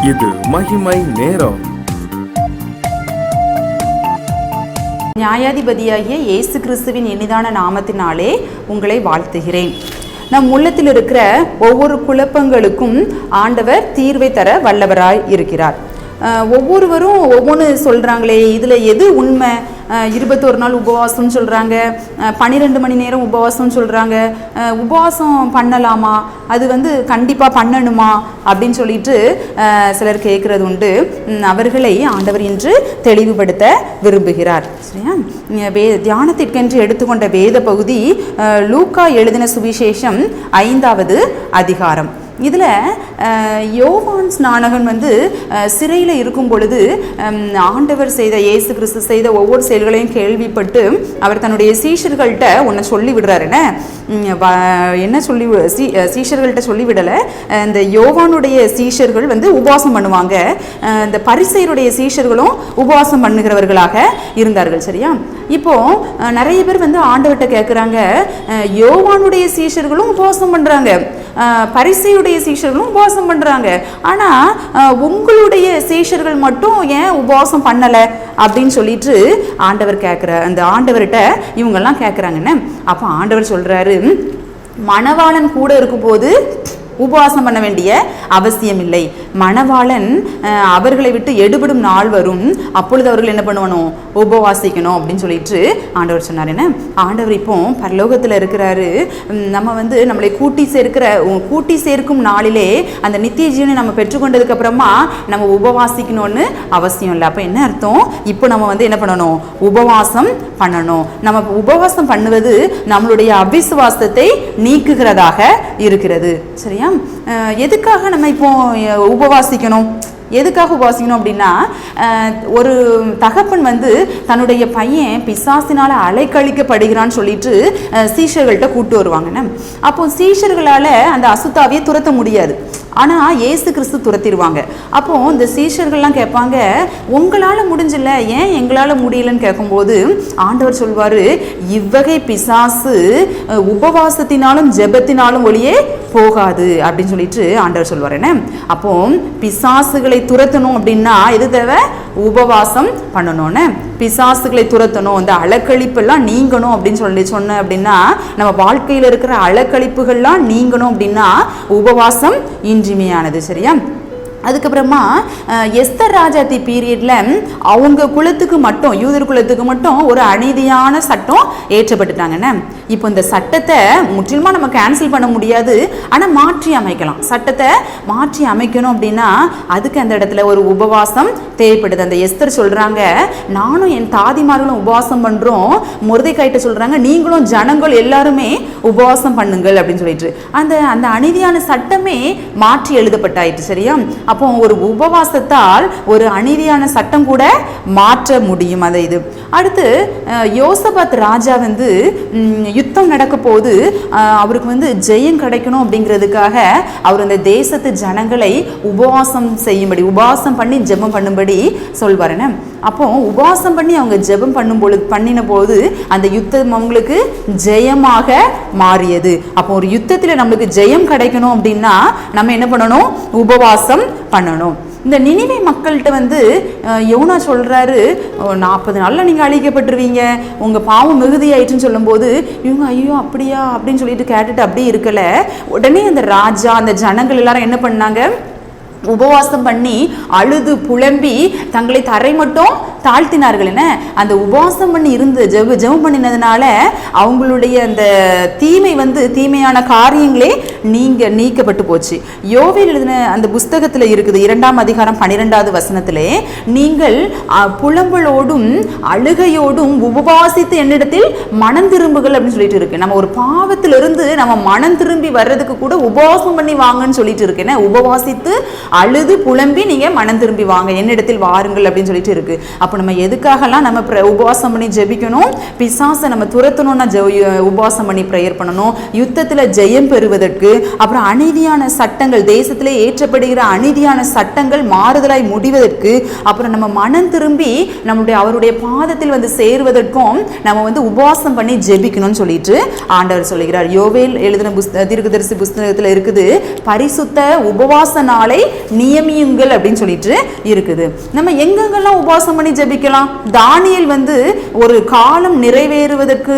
இது மகிமை நேரம். நியாயாதிபதியாகிய இயேசு கிறிஸ்துவின் இனிதான நாமத்தினாலே உங்களை வாழ்த்துகிறேன். நம் உள்ளத்தில் இருக்கிற ஒவ்வொரு குழப்பங்களுக்கும் ஆண்டவர் தீர்வை தர வல்லவராய் இருக்கிறார். ஒவ்வொருவரும் ஒவ்வொன்று சொல்கிறாங்களே, இதில் எது உண்மை? 21 நாள் உபவாசம்னு சொல்கிறாங்க, 12 மணி நேரம் உபவாசம்னு சொல்கிறாங்க. உபவாசம் பண்ணலாமா? அது கண்டிப்பாக பண்ணணுமா அப்படின்னு சொல்லிட்டு சிலர் கேட்குறது உண்டு. அவர்களை ஆண்டவர் இன்று தெளிவுபடுத்த விரும்புகிறார். சரியா? தியானத்திற்கென்று எடுத்துக்கொண்ட வேத பகுதி லூக்கா எழுதின சுவிசேஷம் 5வது அதிகாரம். இதில் யோவான் ஸ்நானகன் சிறையில் இருக்கும் பொழுது ஆண்டவர் செய்த, இயேசு கிறிஸ்து செய்த ஒவ்வொரு செயல்களையும் கேள்விப்பட்டு அவர் தன்னுடைய சீஷர்கள்ட்ட ஒன்று சொல்லி விடுறாரு. என்ன சொல்லி சீஷர்கள்ட்ட சொல்லிவிடலை. இந்த யோவானுடைய சீஷர்கள் உபவாசம் பண்ணுவாங்க, இந்த பரிசேயருடைய சீஷர்களும் உபவாசம் பண்ணுகிறவர்களாக இருந்தார்கள். சரியா? இப்போ நிறைய பேர் ஆண்டவர்கிட்ட கேட்குறாங்க, யோவானுடைய சீஷர்களும் உபவாசம் பண்ணுறாங்க, பரிசேயுடைய சீஷர்களும் உபவாசம் பண்றாங்க, ஆனா உங்களுடைய சீஷர்கள் மட்டும் ஏன் உபவாசம் பண்ணல அப்படின்னு சொல்லிட்டு ஆண்டவர் கேட்கிற, அந்த ஆண்டவர்கிட்ட இவங்கெல்லாம் கேட்குறாங்கன்னு. அப்போ ஆண்டவர் சொல்றாரு, மணவாளன் கூட இருக்கும் போது உபவாசம் பண்ண வேண்டிய அவசியம் இல்லை. மணவாளன் அவர்களை விட்டு எடுபடும் நாள் வரும், அப்பொழுது அவர்கள் என்ன பண்ணணும்? உபவாசிக்கணும் அப்படின்னு சொல்லிட்டு ஆண்டவர் சொன்னார். என்ன ஆண்டவர் இப்போ பரலோகத்தில் இருக்கிறாரு. நம்ம நம்மளை கூட்டி சேர்க்கும் நாளிலே அந்த நித்திய ஜீவனை நம்ம பெற்றுக்கொண்டதுக்கு அப்புறமா நம்ம உபவாசிக்கணும்னு அவசியம் இல்லை. அப்போ என்ன அர்த்தம்? இப்போ நம்ம என்ன பண்ணணும்? உபவாசம் பண்ணணும். நம்ம உபவாசம் பண்ணுவது நம்மளுடைய அவிசுவாசத்தை நீக்குகிறதாக இருக்கிறது. சரியா? எதுக்காக நம்ம இப்போ உபவாசிக்கணும்? எதுக்காக உபவாசிக்கணும் அப்படின்னா, ஒரு தகப்பன் தன்னுடைய பையன் பிசாசினால் அலைக்கழிக்கப்படுகிறான்னு சொல்லிட்டு சீஷர்கள்ட்ட கூட்டு வருவாங்கன்னு. அப்போ சீஷர்களால் அந்த அசுத்தாவியை துரத்த முடியாது, ஆனால் இயேசு கிறிஸ்து துரத்திடுவாங்க. அப்போ இந்த சீஷர்கள்லாம் கேட்பாங்க, உங்களால் முடிஞ்சில்ல, ஏன் எங்களால் முடியலன்னு கேட்கும்போது ஆண்டவர் சொல்வார், இவ்வகை பிசாசு உபவாசத்தினாலும் ஜெபத்தினாலும் ஒளியே போகாது அப்படின்னு சொல்லிட்டு ஆண்டவர் சொல்வார். என்ன அப்போ பிசாசுகளை துரத்தணும் அப்படின்னா எது தேவை? உபவாசம் பண்ணணும்னு. பிசாசுகளை துரத்தணும், இந்த அலக்கழிப்பெல்லாம் நீங்கணும் அப்படின்னு சொன்ன அப்படின்னா, நம்ம வாழ்க்கையில் இருக்கிற அலக்கழிப்புகள்லாம் நீங்கணும் அப்படின்னா உபவாசம் இன்றியமையானது. சரியா? அதுக்கப்புறமா எஸ்தர் ராஜாத்தி பீரியட்ல அவங்க குலத்துக்கு மட்டும், யூதர் குலத்துக்கு மட்டும் ஒரு அநீதியான சட்டம் ஏற்றப்பட்டுட்டாங்கன்னு. இப்போ இந்த சட்டத்தை முற்றிலுமா நம்ம கேன்சல் பண்ண முடியாது, ஆனால் மாற்றி அமைக்கலாம். சட்டத்தை மாற்றி அமைக்கணும் அப்படின்னா அதுக்கு அந்த இடத்துல ஒரு உபவாசம் தேவைப்படுது. அந்த எஸ்தர் சொல்றாங்க, நானும் என் தாதிமார்களும் உபவாசம் பண்றோம். மொர்தெகாய்ட்ட சொல்றாங்க, நீங்களும் ஜனங்கள் எல்லாருமே உபவாசம் பண்ணுங்கள் அப்படின்னு சொல்லிட்டு அந்த அந்த அநீதியான சட்டமே மாற்றி எழுதப்பட்டாயிட்டு. சரியா? அப்போ ஒரு உபவாசத்தால் ஒரு அநீதியான சட்டம் கூட மாற்ற முடியும். அதை இது அடுத்து யோசபாத் ராஜா யுத்தம் நடக்க போது அவருக்கு ஜெயம் கிடைக்கணும் அப்படிங்கிறதுக்காக அவர் அந்த தேசத்து ஜனங்களை உபவாசம் செய்யும்படி, உபவாசம் பண்ணி ஜெபம் பண்ணும்படி சொல்வார். அப்போ உபவாசம் பண்ணி அவங்க ஜெபம் பண்ணின போது அந்த யுத்தம் அவங்களுக்கு ஜெயமாக மாறியது. அப்போ ஒரு யுத்தத்தில் நம்மளுக்கு ஜெயம் கிடைக்கணும் அப்படின்னா நம்ம என்ன பண்ணணும்? உபவாசம் பண்ணணும். இந்த நினிவே மக்கள்கிட்ட யோனா சொல்றாரு, 40 நாள்ல நீங்க அழிக்கப்பட்டுருவீங்க, உங்க பாவம் மிகுதி ஆயிடுச்சுன்னு சொல்லும் போது இவங்க ஐயோ அப்படியா அப்படின்னு சொல்லிட்டு கேட்டுட்டு அப்படியே இருக்கல. உடனே அந்த ராஜா, அந்த ஜனங்கள் எல்லாரும் என்ன பண்ணாங்க? உபவாசம் பண்ணி அழுது புலம்பி தங்களை தரை மட்டும் தாழ்த்தினார்கள். என்ன அந்த உபவாசம் பண்ணி இருந்து ஜெபம் பண்ணினதுனால அவங்களுடைய அந்த தீமை தீமையான காரியங்களே நீக்கப்பட்டு போச்சு. யோவேல் எழுதின அந்த புஸ்தகத்தில் இருக்குது, 2ஆம் அதிகாரம் 12வது வசனத்திலே, நீங்கள் புலம்பலோடும் அழுகையோடும் உபவாசித்து என்னிடத்தில் மனம் திரும்புகள் அப்படின்னு சொல்லிட்டு இருக்கு. நம்ம ஒரு பாவத்திலிருந்து நம்ம மனம் திரும்பி வர்றதுக்கு கூட உபவாசம் பண்ணி வாங்கன்னு சொல்லிட்டு இருக்கு. என்ன உபவாசித்து அழுது புலம்பி நீங்க மனம் திரும்பி வாங்க, என்னிடத்தில் வாருங்கள் அப்படின்னு சொல்லிட்டு இருக்கு. அப்போ அப்போ நம்ம எதுக்காகலாம் நம்ம உபவாசம் பண்ணி ஜெபிக்கணும்? பிசாசை நம்ம துரத்தணும்னா உபவாசம் பண்ணி ப்ரேயர் பண்ணணும். யுத்தத்தில் ஜெயம் பெறுவதற்கு, அப்புறம் அநீதியான சட்டங்கள், தேசத்திலே ஏற்றப்படுகிற அநீதியான சட்டங்கள் மாறுதலாய் முடிவதற்கு, அப்புறம் நம்ம மனம் திரும்பி நம்மளுடைய அவருடைய பாதத்தில் வந்து சேருவதற்கும் நம்ம வந்து உபவாசம் பண்ணி ஜெபிக்கணும்னு சொல்லிட்டு ஆண்டவர் சொல்லுகிறார். யோவேல் எழுதின தீர்க்கதரிசி புஸ்தகத்தில் இருக்குது, பரிசுத்த உபவாச நாளை நியமியுங்கள் அப்படின்னு சொல்லிட்டு இருக்குது. நம்ம எங்கெங்கெல்லாம் உபவாசம் பண்ணி ஜெபிக்கலாம்? தானியேல் வந்து ஒரு காலம் நிறைவேறுவதற்கு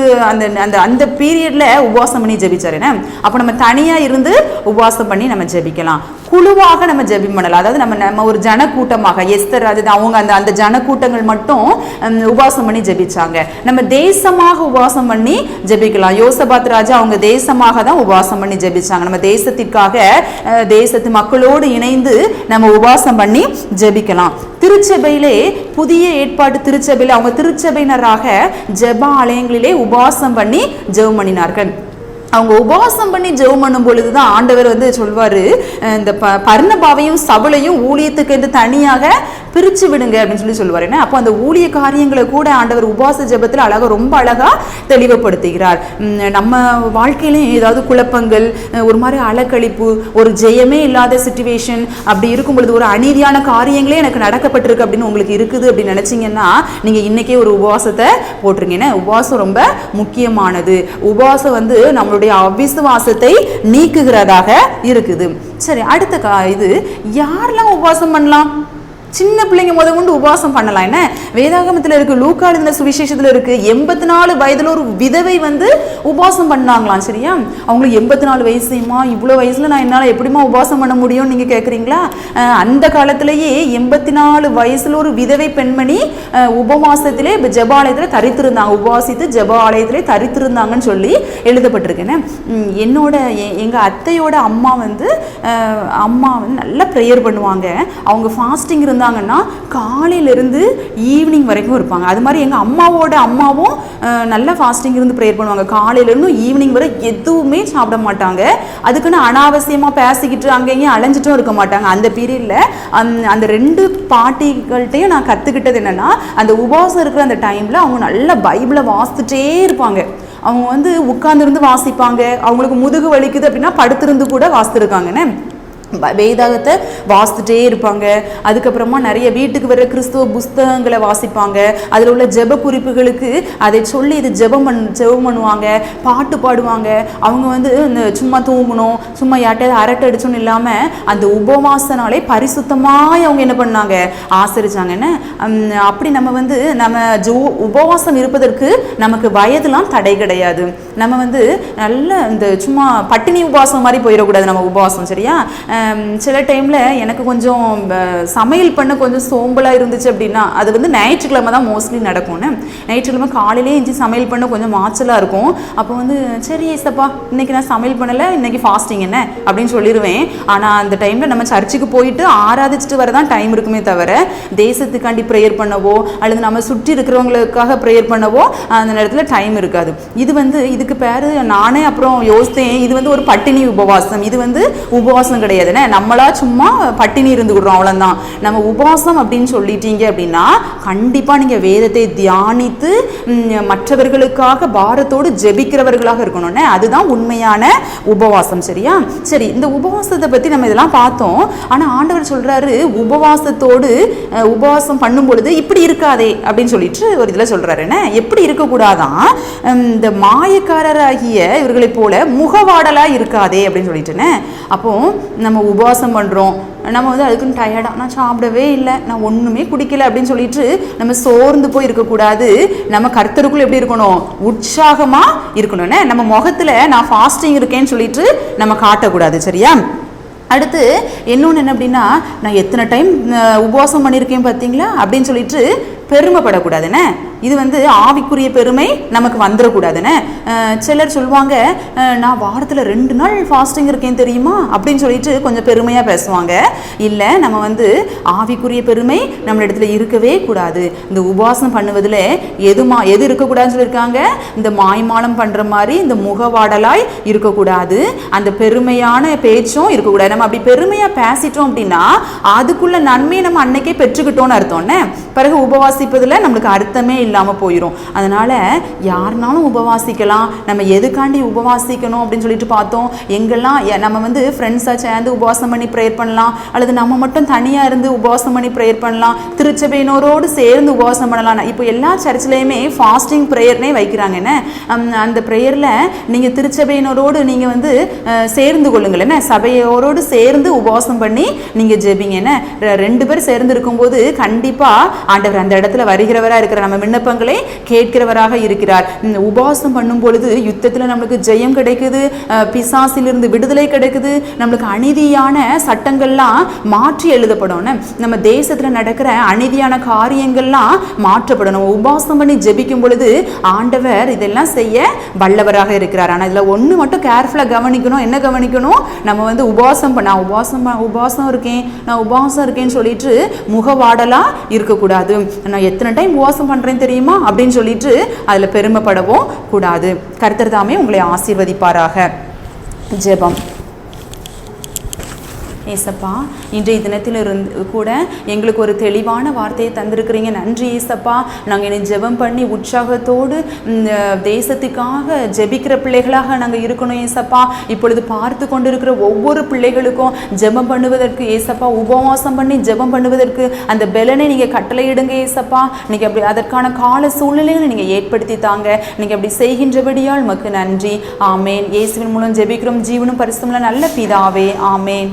அந்த பீரியட்ல உபவாசம் பண்ணி ஜெபிச்சாருன்னா, அப்போ நம்ம தனியா இருந்து உபவாசம் பண்ணி நம்ம ஜெபிக்கலாம். குழுவாக நம்ம ஜெபம் பண்ணலாம். அதாவது நம்ம ஒரு ஜனக்கூட்டமாக, எஸ்தர் அது அவங்க அந்த ஜனக்கூட்டங்கள் மட்டும் உபவாசம் பண்ணி ஜெபிச்சாங்க. நம்ம தேசமாக உபவாசம் பண்ணி ஜெபிக்கலாம். யோசபாத் ராஜா அவங்க தேசமாக தான் உபவாசம் பண்ணி ஜெபிச்சாங்க. நம்ம தேசத்திற்காக, தேசத்து மக்களோடு இணைந்து நம்ம உபவாசம் பண்ணி ஜெபிக்கலாம். திருச்சபையிலே, புதிய ஏற்பாடு திருச்சபையில அவங்க திருச்சபையினராக ஜெப ஆலயங்களிலே உபவாசம் பண்ணி ஜெபம் பண்ணினார்கள். அவங்க உபவாசம் பண்ணி ஜெபம் பண்ணும் பொழுதுதான் ஆண்டவர் வந்து சொல்வாரு, இந்த பர்னபாவையும் சவுலையும் ஊழியத்துக்கு என்று தனியாக பிரிச்சு விடுங்க அப்படின்னு சொல்லுவார். என்ன அப்போ அந்த ஊழிய காரியங்களை கூட ஆண்டவர் உபவாச ஜெபத்தில் ரொம்ப அழகா தெளிவுபடுத்துகிறார். நம்ம வாழ்க்கையிலையும் ஏதாவது குழப்பங்கள், ஒரு மாதிரி அலக்கழிப்பு, ஒரு ஜெயமே இல்லாத சிச்சுவேஷன் அப்படி இருக்கும் பொழுது, ஒரு அநீதியான காரியங்களே எனக்கு நடக்கப்பட்டிருக்கு அப்படின்னு உங்களுக்கு இருக்குது அப்படின்னு நினைச்சீங்கன்னா, நீங்க இன்னைக்கே ஒரு உபவாசத்தை போட்டுருங்க. ஏன்னா உபவாசம் ரொம்ப முக்கியமானது. உபவாசம் வந்து நம்மளுடைய அவிசுவாசத்தை நீக்குகிறதாக இருக்குது. சரி, அடுத்த இது யாரெல்லாம் உபவாசம் பண்ணலாம்? சின்ன பிள்ளைங்க கொண்டு உபவாசம் பண்ணலாம். என்ன வேதாகமத்தில் இருக்கு, லூக்கா எழுதின சுவிசேஷத்துல இருக்கு, 84 வயதுல ஒரு விதவை வந்து உபவாசம் பண்ணாங்களாம். சரியா, அவங்களுக்கு 84 வயசுமா, இவ்வளவு வயசுல நான் என்னால எப்படிமா உபவாசம் பண்ண முடியும்னு நீங்க கேக்குறீங்களா? அந்த காலத்திலேயே 84 வயசுல ஒரு விதவை பெண்மணி உபவாசத்திலே ஜெபாலயத்திலே தரித்திருந்தாங்க, உபவாசித்து ஜெபாலயத்திலே தரித்திருந்தாங்கன்னு சொல்லி எழுதப்பட்டிருக்கேன். எங்க அத்தையோட அம்மா வந்து நல்லா ப்ரேயர் பண்ணுவாங்க. அவங்க ஃபாஸ்டிங் இருந்தாங்கன்னா காலையிலிருந்து ஈவினிங் வரைக்கும் இருப்பாங்க. அது மாதிரி எங்கள் அம்மாவும் நல்ல ஃபாஸ்டிங் இருந்து ப்ரேயர் பண்ணுவாங்க. காலையிலேருந்து ஈவினிங் வரை எதுவுமே சாப்பிட மாட்டாங்க. அதுக்குன்னு அனாவசியமாக பேசிக்கிட்டு அங்கேயும் அலைஞ்சிட்டும் இருக்க மாட்டாங்க. அந்த பீரியடில் அந்த 2 பாட்டிகள்கிட்டையும் நான் கற்றுக்கிட்டது என்னென்னா, அந்த உபவாசம் இருக்கிற அந்த டைமில் அவங்க நல்ல பைபிளை வாசிச்சுட்டே இருப்பாங்க. அவங்க வந்து உட்கார்ந்துருந்து வாசிப்பாங்க. அவங்களுக்கு முதுகு வலிக்குது அப்படின்னா படுத்திருந்து கூட வாசித்துருக்காங்கன்னு வேதாகத்தை வாசித்துட்டே இருப்பாங்க. அதுக்கப்புறமா நிறைய வீட்டுக்கு வர கிறிஸ்துவ புஸ்தகங்களை வாசிப்பாங்க. அதில் உள்ள ஜெப குறிப்புகளுக்கு அதை சொல்லி இது ஜெபம் பண்ணுவாங்க, பாட்டு பாடுவாங்க. அவங்க வந்து இந்த சும்மா தூங்கணும், சும்மா யார்ட்டையாவது அரட்டை அடிச்சோன்னு இல்லாமல் அந்த உபவாசனாலே பரிசுத்தமாய் அவங்க என்ன பண்ணாங்க, ஆசரிச்சாங்கன்னு. அப்படி நம்ம வந்து உபவாசம் இருப்பதற்கு நமக்கு வயதுலாம் தடை கிடையாது. நம்ம வந்து நல்ல இந்த சும்மா பட்டினி உபவாசம் மாதிரி போயிடக்கூடாது நம்ம உபவாசம். சரியா, சில டைமில் எனக்கு கொஞ்சம் சமையல் பண்ண கொஞ்சம் சோம்பலாக இருந்துச்சு அப்படின்னா, அது வந்து ஞாயிற்றுக்கிழமை தான் மோஸ்ட்லி நடக்கும்னு. ஞாயிற்றுக்கிழமை காலையிலே எஞ்சி சமையல் பண்ண கொஞ்சம் மாச்சலாக இருக்கும். அப்போ வந்து சரி ஏசப்பா இன்னைக்கு நான் சமையல் பண்ணலை, இன்னைக்கு ஃபாஸ்டிங் என்ன அப்படின்னு சொல்லிடுவேன். ஆனால் அந்த டைமில் நம்ம சர்ச்சுக்கு போயிட்டு ஆராதிச்சுட்டு வரதான் டைம் இருக்குமே தவிர, தேசத்துக்காண்டி ப்ரேயர் பண்ணவோ அல்லது நம்ம சுற்றி இருக்கிறவங்களுக்காக ப்ரேயர் பண்ணவோ அந்த நேரத்தில் டைம் இருக்காது. இது வந்து இதுக்கு பேர் நானே அப்புறம் யோசித்தேன், இது வந்து ஒரு பட்டினி உபவாசம். இது வந்து உபவாசம் கிடையாது. நம்மளா சும்மா பட்டினி இருந்துக்கிறோம், அவ்வளவுதான். நம்ம உபவாசம் அப்படின்னு சொல்லிட்டீங்க அப்படின்னா கண்டிப்பா நீங்க வேதத்தை தியானித்து மற்றவர்களுக்காக பாரத்தோடு ஜெபிக்கிறவர்களாக இருக்கணும்னு, அதுதான் உண்மையான உபவாசம். சரியா, சரி, இந்த உபவாசத்தை பத்தி நம்ம இதெல்லாம் பார்த்தோம். ஆனா ஆண்டவர் சொல்றாரு, உபவாசத்தோடு உபவாசம் பண்ணும் பொழுது இப்படி இருக்காதே அப்படின்னு சொல்லிட்டு ஒரு இதுல சொல்றாரு. என்ன எப்படி இருக்கக்கூடாதான், இந்த மாயக்காரராகிய இவர்களை போல முகவாடலா இருக்காதே அப்படின்னு சொல்லிட்டுன்னு. அப்போ நம்ம உபவாசம் பண்ணுறோம், நம்ம வந்து அதுக்குன்னு டயர்டாக நான் சாப்பிடவே இல்லை, நான் ஒன்றுமே குடிக்கல அப்படின்னு சொல்லிட்டு நம்ம சோர்ந்து போய் இருக்கக்கூடாது. நம்ம கர்த்தருக்குள்ள எப்படி இருக்கணும், உற்சாகமாக இருக்கணும்னு. நம்ம முகத்தில் நான் ஃபாஸ்டிங் இருக்கேன்னு சொல்லிட்டு நம்ம காட்டக்கூடாது. சரியா, அடுத்து இன்னொன்று என்ன அப்படின்னா, நான் எத்தனை டைம் உபவாசம் பண்ணியிருக்கேன் பார்த்தீங்களா அப்படின்னு சொல்லிட்டு பெருமைப்படக்கூடாதுன்னு. இது வந்து ஆவிக்குரிய பெருமை நமக்கு வந்துடக்கூடாதுன்னு. சிலர் சொல்லுவாங்க, நான் வாரத்தில் 2 நாள் ஃபாஸ்டிங் இருக்கேன் தெரியுமா அப்படின்னு சொல்லிட்டு கொஞ்சம் பெருமையாக பேசுவாங்க. இல்லை, நம்ம வந்து ஆவிக்குரிய பெருமை நம்ம இடத்துல இருக்கவே கூடாது. இந்த உபவாசம் பண்ணுவதில் எது இருக்கக்கூடாதுன்னு சொல்லியிருக்காங்க, இந்த மாய்மாலம் பண்ணுற மாதிரி இந்த முகவாடலாய் இருக்கக்கூடாது, அந்த பெருமையான பேச்சும் இருக்கக்கூடாது. நம்ம அப்படி பெருமையாக பேசிட்டோம் அப்படின்னா அதுக்குள்ள நன்மையை நம்ம அன்னைக்கே பெற்றுக்கிட்டோன்னு அர்த்தம்னு. பிறகு உபவாசம் உபவாசிப்பதில் நம்மளுக்கு அர்த்தமே இல்லாமல் போயிடும். அதனால் யாருனாலும் உபவாசிக்கலாம். நம்ம எதுக்காண்டி உபவாசிக்கணும் அப்படின்னு சொல்லிட்டு பார்த்தோம். எங்கெல்லாம் நம்ம வந்து ஃப்ரெண்ட்ஸாக சேர்ந்து உபவாசம் பண்ணி ப்ரேயர் பண்ணலாம், அல்லது நம்ம மட்டும் தனியாக இருந்து உபவாசம் பண்ணி ப்ரேயர் பண்ணலாம், திருச்சபையினரோடு சேர்ந்து உபவாசம் பண்ணலாம். இப்போ எல்லா சர்ச்சிலையுமே ஃபாஸ்டிங் ப்ரேயர்னே வைக்கிறாங்க. என்ன அந்த ப்ரேயரில் நீங்கள் திருச்சபையினரோடு நீங்கள் வந்து சேர்ந்து கொள்ளுங்கள். என்ன சபையோரோடு சேர்ந்து உபவாசம் பண்ணி நீங்கள் ஜெபிங்க. என்ன 2 பேர் சேர்ந்து இருக்கும்போது கண்டிப்பாக ஆண்டவர் அந்த இடத்துல வருகிறவராக இருக்கிறார், நம்ம விண்ணப்பங்களை கேட்கிறவராக இருக்கிறார். உபவாசம் பண்ணும் பொழுது யுத்தத்தில் நம்மளுக்கு ஜெயம் கிடைக்குது, பிசாசிலிருந்து விடுதலை கிடைக்குது, நம்மளுக்கு அநீதியான சட்டங்கள்லாம் மாற்றி எழுதப்படும். நம்ம தேசத்தில் நடக்கிற அநீதியான காரியங்கள்லாம் மாற்றப்படணும். உபவாசம் பண்ணி ஜெபிக்கும் பொழுது ஆண்டவர் இதெல்லாம் செய்ய வல்லவராக இருக்கிறார். ஆனால் இதில் ஒன்று மட்டும் கேர்ஃபுல்லாக கவனிக்கணும். என்ன கவனிக்கணும்? நம்ம வந்து நான் உபவாசம் இருக்கேன்னு சொல்லிட்டு முகவாடலாம் இருக்கக்கூடாது. நான் எத்தனை டைம் உபவாசம் பண்ணுறேன்னு தெரியுமா அப்படின்னு சொல்லிட்டு அதில் பெருமைப்படவும் கூடாது. கர்த்தர் தாமே உங்களை ஆசீர்வதிப்பாராக. ஜெபம். ஏசப்பா, இன்றைய தினத்தில் கூட எங்களுக்கு ஒரு தெளிவான வார்த்தையை தந்திருக்கிறீங்க. நன்றி ஏசப்பா. நாங்கள் என்னை ஜெபம் பண்ணி உற்சாகத்தோடு தேசத்துக்காக ஜெபிக்கிற பிள்ளைகளாக நாங்கள் இருக்கணும் ஏசப்பா. இப்பொழுது பார்த்து கொண்டிருக்கிற ஒவ்வொரு பிள்ளைகளுக்கும் ஜெபம் பண்ணுவதற்கு ஏசப்பா, உபவாசம் பண்ணி ஜெபம் பண்ணுவதற்கு அந்த பலனை நீங்கள் கட்டளையிடுங்க ஏசப்பா. நீங்கள் அப்படி அதற்கான கால சூழ்நிலைகளை நீங்கள் ஏற்படுத்தி தாங்க. நீங்கள் அப்படி செய்கின்றபடியால் உமக்கு நன்றி. ஆமேன். இயேசுவின் மூலம் ஜெபிக்கிறோம் ஜீவனும் பரிசுத்தமுள்ள நல்ல பிதாவே. ஆமேன்.